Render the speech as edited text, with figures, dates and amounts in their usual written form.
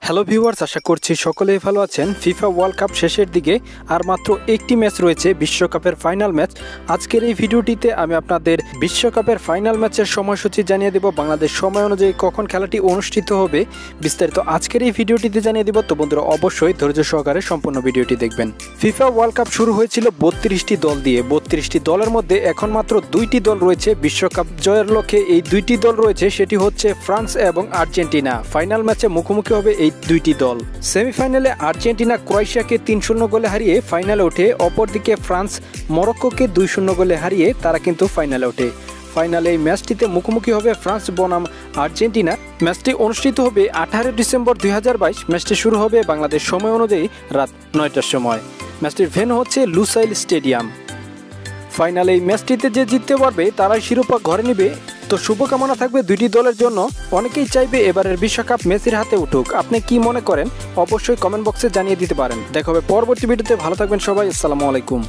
Hello viewers, আশা করছি সকলেই ভালো আছেন। ফিফা ওয়ার্ল্ড কাপ শেষের দিকে আর মাত্র একটি ম্যাচ রয়েছে, বিশ্বকাপের ফাইনাল ম্যাচ। আজকের এই ভিডিওটিতে আমি আপনাদের বিশ্বকাপের ফাইনাল ম্যাচের সময়সূচি জানিয়ে দেব, বাংলাদেশ সময় অনুযায়ী কখন খেলাটি অনুষ্ঠিত হবে বিস্তারিত আজকের এই ভিডিওটিতে জানিয়ে দেব। তো বন্ধুরা, অবশ্যই ধৈর্য সহকারে সম্পূর্ণ ভিডিওটি দেখবেন। ফিফা ওয়ার্ল্ড কাপ শুরু হয়েছিল 32টি দল দিয়ে। 32টি দলের মধ্যে এখন মাত্র 2টি দল রয়েছে বিশ্বকাপ জয়ের লক্ষ্যে। এই 2টি দল রয়েছে, সেটি হচ্ছে ফ্রান্স এবং আর্জেন্টিনা। ফাইনাল ম্যাচে মুখোমুখি হবে এই 2টি দল। সেমিফাইনালে আর্জেন্টিনা ক্রোয়েশিয়াকে 3-0 গোলে হারিয়ে ফাইনালে ওঠে। অপরদিকে ফ্রান্স মরক্কোকে 2-0 গোলে হারিয়ে তারা কিন্তু ফাইনালে ওঠে। ফাইনালে এই ম্যাচটিতে মুখোমুখি হবে ফ্রান্স বনাম আর্জেন্টিনা। ম্যাচটি অনুষ্ঠিত হবে 18 ডিসেম্বর 2022। ম্যাচটি শুরু হবে বাংলাদেশ সময় অনুযায়ী রাত 9টার সময়। ম্যাচটির ভেন্যু হচ্ছে লুসাইল স্টেডিয়াম। ফাইনালে এই ম্যাচটিতে যে জিততে পারবে তারাই শিরোপা ঘরে নেবে। তো শুভকামনা থাকবে দুইটি দলের জন্য। অনেকেই চাইবে এবারের বিশ্বকাপ মেসির হাতে উঠুক। আপনি কি মনে করেন অবশ্যই কমেন্ট বক্সে জানিয়ে দিতে পারেন। দেখা হবে পরবর্তী ভিডিওতে। ভালো থাকবেন সবাই। আসসালামু আলাইকুম।